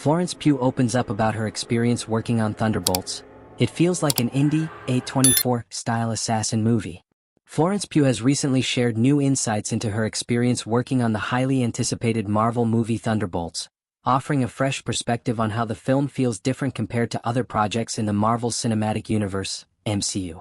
Florence Pugh opens up about her experience working on Thunderbolts. It feels like an indie, A24-style assassin movie. Florence Pugh has recently shared new insights into her experience working on the highly anticipated Marvel movie Thunderbolts, offering a fresh perspective on how the film feels different compared to other projects in the Marvel Cinematic Universe, MCU.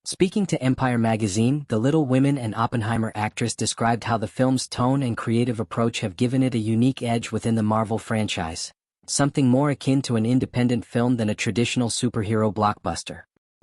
Speaking to Empire magazine, the Little Women and Oppenheimer actress described how the film's tone and creative approach have given it a unique edge within the Marvel franchise, something more akin to an independent film than a traditional superhero blockbuster.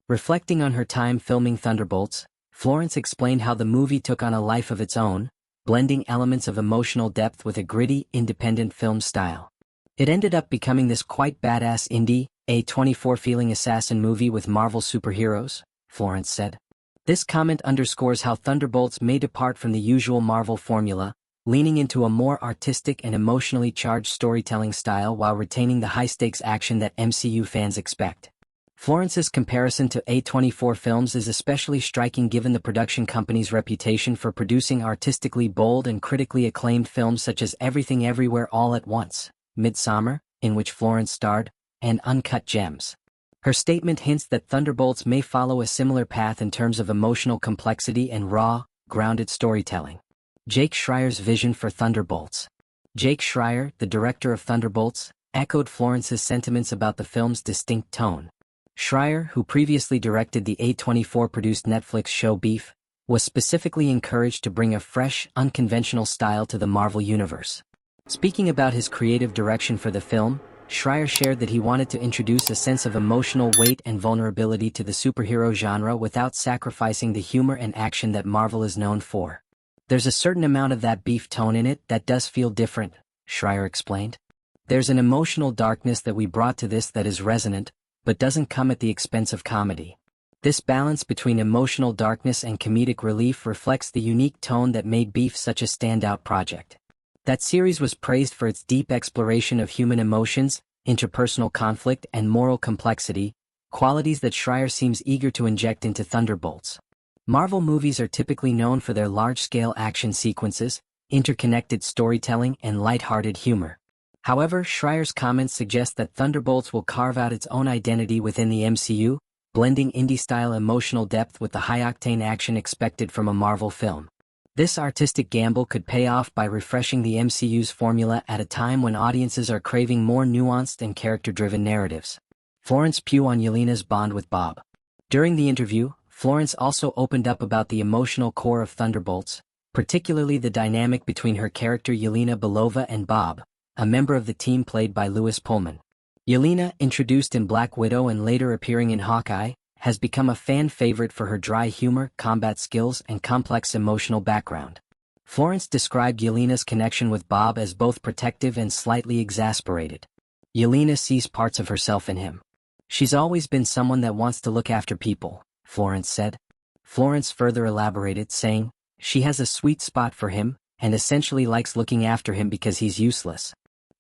Reflecting on her time filming Thunderbolts, Florence explained how the movie took on a life of its own, blending elements of emotional depth with a gritty, independent film style. It ended up becoming this quite badass indie, A24-feeling assassin movie with Marvel superheroes, Florence said. This comment underscores how Thunderbolts may depart from the usual Marvel formula, leaning into a more artistic and emotionally charged storytelling style while retaining the high-stakes action that MCU fans expect. Florence's comparison to A24 films is especially striking given the production company's reputation for producing artistically bold and critically acclaimed films such as Everything Everywhere All at Once, Midsommar, in which Florence starred, and Uncut Gems. Her statement hints that Thunderbolts may follow a similar path in terms of emotional complexity and raw, grounded storytelling. Jake Schreier's vision for Thunderbolts. Jake Schreier, the director of Thunderbolts, echoed Florence's sentiments about the film's distinct tone. Schreier, who previously directed the A24-produced Netflix show Beef, was specifically encouraged to bring a fresh, unconventional style to the Marvel Universe. Speaking about his creative direction for the film, Schreier shared that he wanted to introduce a sense of emotional weight and vulnerability to the superhero genre without sacrificing the humor and action that Marvel is known for. There's a certain amount of that Beef tone in it that does feel different, Schreier explained. There's an emotional darkness that we brought to this that is resonant, but doesn't come at the expense of comedy. This balance between emotional darkness and comedic relief reflects the unique tone that made Beef such a standout project. That series was praised for its deep exploration of human emotions, interpersonal conflict and moral complexity, qualities that Schreier seems eager to inject into Thunderbolts. Marvel movies are typically known for their large-scale action sequences, interconnected storytelling and light-hearted humor. However, Schreier's comments suggest that Thunderbolts will carve out its own identity within the MCU, blending indie-style emotional depth with the high-octane action expected from a Marvel film. This artistic gamble could pay off by refreshing the MCU's formula at a time when audiences are craving more nuanced and character-driven narratives. Florence Pugh on Yelena's bond with Bob. During the interview, Florence also opened up about the emotional core of Thunderbolts, particularly the dynamic between her character Yelena Belova and Bob, a member of the team played by Lewis Pullman. Yelena, introduced in Black Widow and later appearing in Hawkeye, has become a fan favorite for her dry humor, combat skills, and complex emotional background. Florence described Yelena's connection with Bob as both protective and slightly exasperated. Yelena sees parts of herself in him. She's always been someone that wants to look after people, Florence said. Florence further elaborated, saying, she has a sweet spot for him, and essentially likes looking after him because he's useless.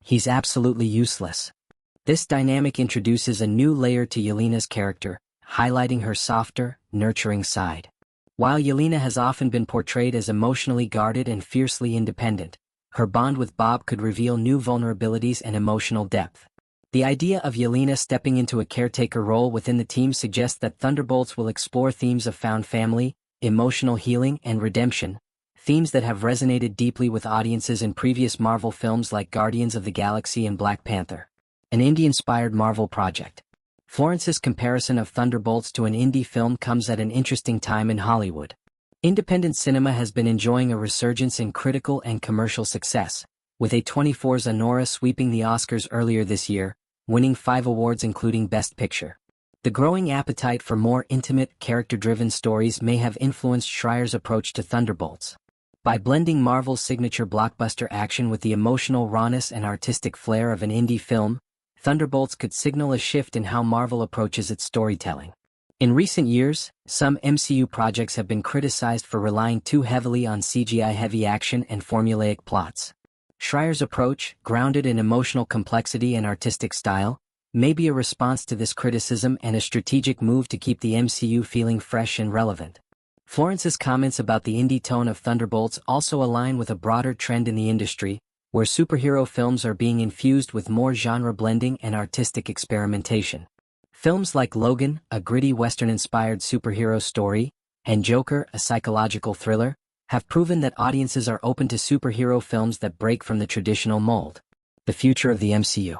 He's absolutely useless. This dynamic introduces a new layer to Yelena's character, highlighting her softer, nurturing side. While Yelena has often been portrayed as emotionally guarded and fiercely independent, her bond with Bob could reveal new vulnerabilities and emotional depth. The idea of Yelena stepping into a caretaker role within the team suggests that Thunderbolts will explore themes of found family, emotional healing, and redemption, themes that have resonated deeply with audiences in previous Marvel films like Guardians of the Galaxy and Black Panther. An indie-inspired Marvel project. Florence's comparison of Thunderbolts to an indie film comes at an interesting time in Hollywood. Independent cinema has been enjoying a resurgence in critical and commercial success, with A24's Anora sweeping the Oscars earlier this year, winning 5 awards including Best Picture. The growing appetite for more intimate, character-driven stories may have influenced Schreier's approach to Thunderbolts. By blending Marvel's signature blockbuster action with the emotional rawness and artistic flair of an indie film, Thunderbolts could signal a shift in how Marvel approaches its storytelling. In recent years, some MCU projects have been criticized for relying too heavily on CGI-heavy action and formulaic plots. Schreier's approach, grounded in emotional complexity and artistic style, may be a response to this criticism and a strategic move to keep the MCU feeling fresh and relevant. Florence's comments about the indie tone of Thunderbolts also align with a broader trend in the industry, where superhero films are being infused with more genre blending and artistic experimentation. Films like Logan, a gritty Western-inspired superhero story, and Joker, a psychological thriller, have proven that audiences are open to superhero films that break from the traditional mold. The future of the MCU.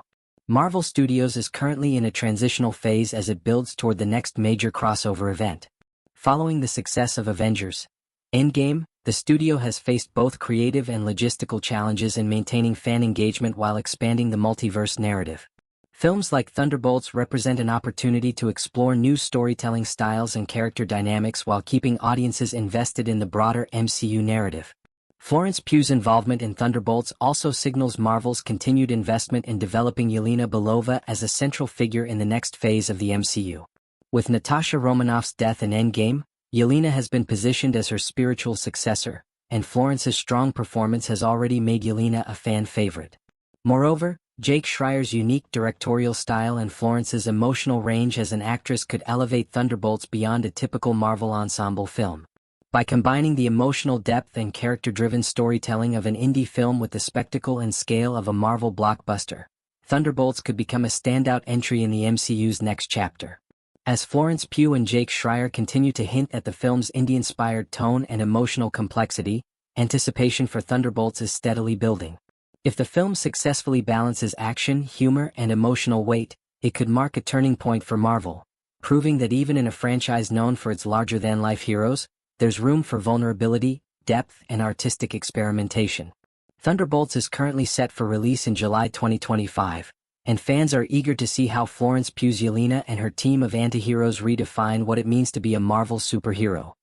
Marvel Studios is currently in a transitional phase as it builds toward the next major crossover event. Following the success of Avengers Endgame, the studio has faced both creative and logistical challenges in maintaining fan engagement while expanding the multiverse narrative. Films like Thunderbolts represent an opportunity to explore new storytelling styles and character dynamics while keeping audiences invested in the broader MCU narrative. Florence Pugh's involvement in Thunderbolts also signals Marvel's continued investment in developing Yelena Belova as a central figure in the next phase of the MCU. With Natasha Romanoff's death in Endgame, Yelena has been positioned as her spiritual successor, and Florence's strong performance has already made Yelena a fan favorite. Moreover, Jake Schreier's unique directorial style and Florence's emotional range as an actress could elevate Thunderbolts beyond a typical Marvel ensemble film. By combining the emotional depth and character-driven storytelling of an indie film with the spectacle and scale of a Marvel blockbuster, Thunderbolts could become a standout entry in the MCU's next chapter. As Florence Pugh and Jake Schreier continue to hint at the film's indie-inspired tone and emotional complexity, anticipation for Thunderbolts is steadily building. If the film successfully balances action, humor, and emotional weight, it could mark a turning point for Marvel, proving that even in a franchise known for its larger-than-life heroes, there's room for vulnerability, depth, and artistic experimentation. Thunderbolts is currently set for release in July 2025, and fans are eager to see how Florence Pugh's Yelena and her team of antiheroes redefine what it means to be a Marvel superhero.